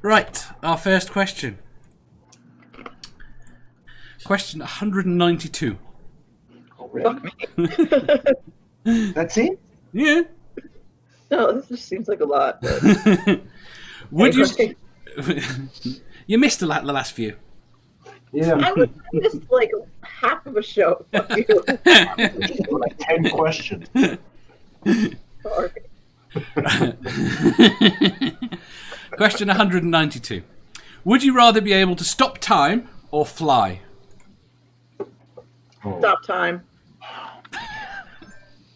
Right, our first question. Question 192. Oh, really? That's it? Yeah. No, this just seems like a lot. But... Would you? Anyway. You missed the last few. I would miss like half of a show. Fuck you. Like 10 questions. Sorry. Question 192. Would you rather be able to stop time or fly? Stop time.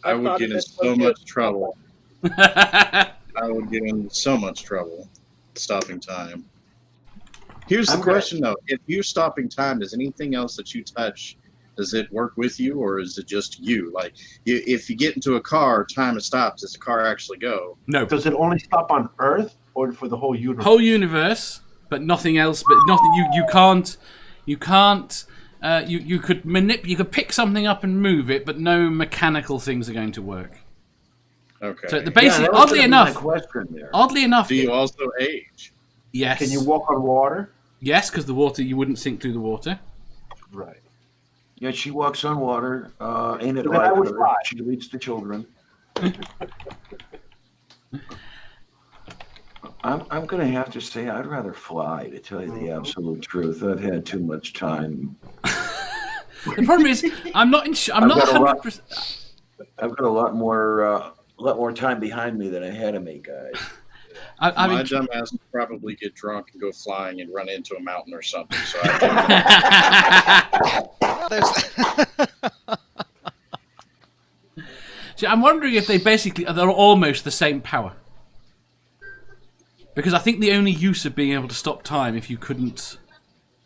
I would get in so much trouble. I would get in so much trouble stopping time. Here's the question, though. If you're stopping time, does anything else that you touch, does it work with you, or is it just you? Like, if you get into a car, time stops. Does the car actually go? No. Does it only stop on Earth or for the whole universe? Whole universe, but nothing else. But nothing. You can't. You could You could pick something up and move it, but no mechanical things are going to work. Okay. So the basic, oddly enough, do you also age? Yes. Can you walk on water? Yes, because the water, you wouldn't sink through the water. Right. Yeah, she walks on water. Ain't it Then I like would her? fly. She leads the children. I'm going to have to say I'd rather fly, to tell you the absolute truth. I've had too much time. The problem is, I'm not 100%. I've got a lot more time behind me than I had of me, guys. My dumb ass would probably get drunk and go flying and run into a mountain or something. So See, I'm wondering if they're almost the same power. Because I think the only use of being able to stop time if you couldn't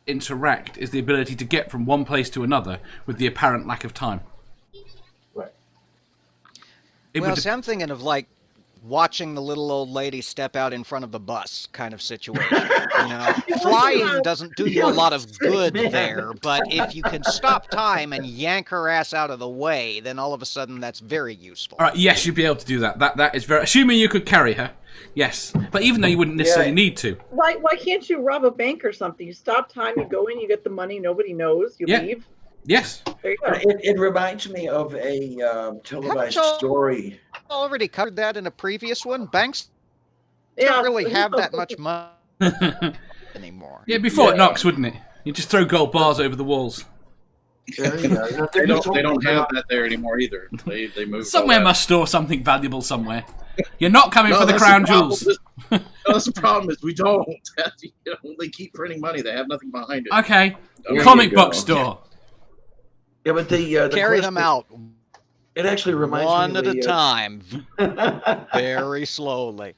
interact is the ability to get from one place to another with the apparent lack of time. Right. See, I'm thinking of like watching the little old lady step out in front of the bus kind of situation. You know, flying doesn't do you a lot of good there, but if you can stop time and yank her ass out of the way, then all of a sudden that's very useful. All right, yes, you'd be able to do that. That is very... Assuming you could carry her, yes. But even though you wouldn't necessarily need to. Why can't you rob a bank or something? You stop time, you go in, you get the money, nobody knows, you leave. Yes. There you go. It reminds me of a televised story. Already covered that in a previous one. Banks don't really have that much money anymore. Yeah, before it knocks, wouldn't it? You just throw gold bars over the walls. They don't have that there anymore either. They moved. Somewhere must store something valuable somewhere. You're not coming for the crown jewels. That's the problem is we don't. They keep printing money. They have nothing behind it. Okay. Comic book store. Yeah, but the carry them out. It actually reminds one me at a time, very slowly.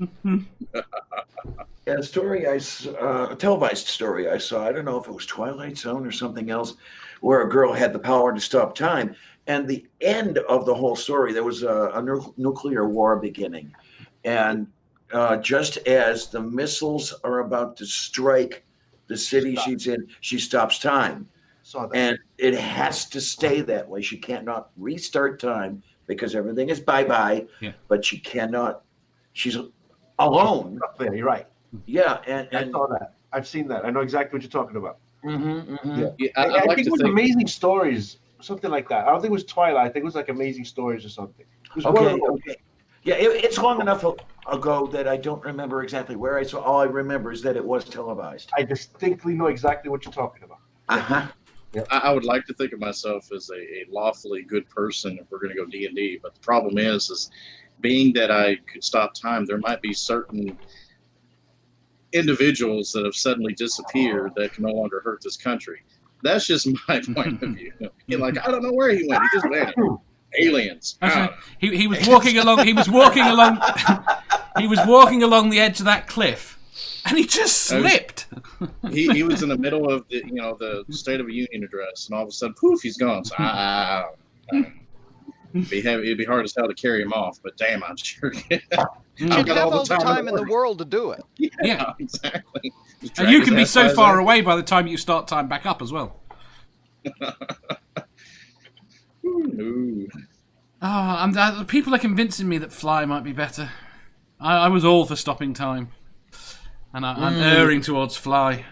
Yeah, a televised story I saw. I don't know if it was Twilight Zone or something else, where a girl had the power to stop time. And the end of the whole story, there was a nuclear war beginning, and just as the missiles are about to strike the city she's in, she stops time. And it has to stay that way. She cannot restart time because everything is bye-bye, but she cannot, she's alone. Yeah, you're right. Yeah, and I saw that. I've seen that. I know exactly what you're talking about. Yeah, I think it was Amazing Stories, something like that. I don't think it was Twilight. I think it was like Amazing Stories or something. Okay. Yeah, it's long enough ago that I don't remember exactly where I saw. All I remember is that it was televised. I distinctly know exactly what you're talking about. Uh-huh. Yep. I would like to think of myself as a lawfully good person if we're going to go D&D, but the problem is being that I could stop time, there might be certain individuals that have suddenly disappeared that can no longer hurt this country. That's just my point of view. Like, I don't know where he went. He just vanished. Aliens. He was walking along. He was walking along. He was walking along the edge of that cliff. And he just slipped. He was in the middle of the State of a Union address, and all of a sudden, poof, he's gone. So, it'd be hard as hell to carry him off, but damn, I'm sure. You'd have all the time in the world to do it. Yeah, exactly. And you can be so far away by the time you start time back up as well. People are convincing me that fly might be better. I was all for stopping time. And I'm erring towards fly.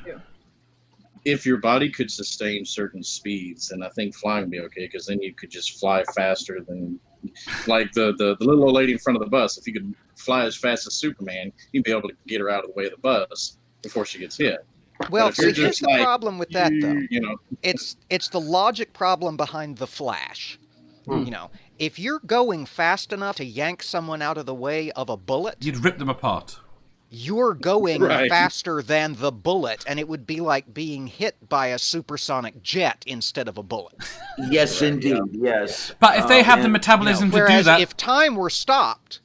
If your body could sustain certain speeds, then I think flying would be okay, because then you could just fly faster than, like the little old lady in front of the bus. If you could fly as fast as Superman, you'd be able to get her out of the way of the bus before she gets hit. Well, if you're see, here's just the like, problem with that, though. You know, It's the logic problem behind the Flash. You know, if you're going fast enough to yank someone out of the way of a bullet, You'd rip them apart. you're going Right. faster than the bullet, and it would be like being hit by a supersonic jet instead of a bullet. Yes, indeed. Yes. But if they have the and- metabolism to do Whereas that, if time were stopped,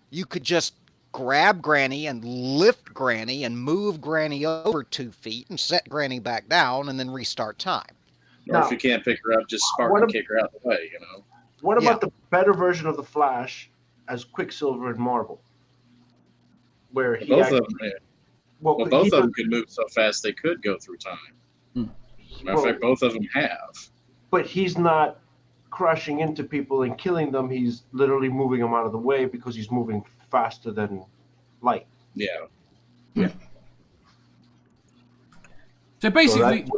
you could just grab Granny and lift Granny and move Granny over 2 feet and set Granny back down and then restart time. or Now, if you can't pick her up, just spark what and ab- kick her out of the way. You know. What Yeah. about the better version of the Flash as Quicksilver and Marvel? Where he Both actually, of them. well, Well, he both of does- them could move so fast they could go through time. Matter of well, fact, both of them have. but he's not crashing into people and killing them. He's literally moving them out of the way because he's moving faster than light. Yeah. so So basically, that-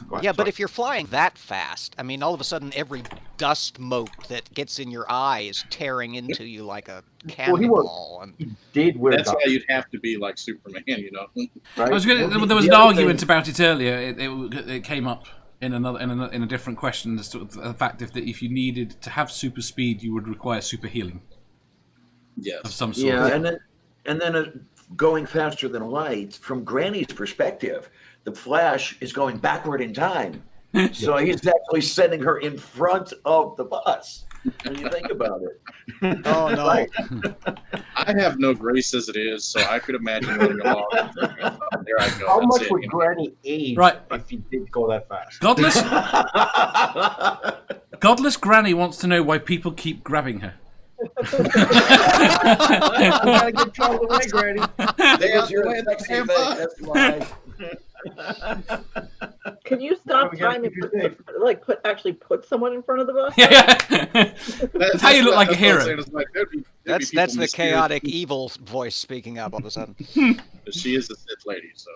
Go ahead, Yeah, but sorry. if you're flying that fast, I mean, all of a sudden every dust mote that gets in your eye is tearing into you like a Well, he was- cannonball. And he did wear That's that, why you'd have to be like Superman, you know. right? I was going. Well, There was the an other argument thing- about it earlier. It came up in a different question as to the fact if you needed to have super speed, you would require super healing of Yes. some sort. Yeah, and then going faster than light, from Granny's perspective, the Flash is going backward in time. So he's actually sending her in front of the bus. When you think about it. oh no, Right. I have no grace as it is, so I could imagine running along. There I go. How That's much it, would you know. Granny age Right. if he did go that fast? Godless Granny wants to know why people keep grabbing her. You gotta get out of the way, Granny. Because you're a sexy thing, that's why. Can you stop We gotta time and keep you safe. actually put someone in front of the bus? Yeah, that's how you look like a what I'm hero. saying. It's like, there'd be that's people the mysterious- chaotic evil voice speaking up all of a sudden. She is the Sith lady, so.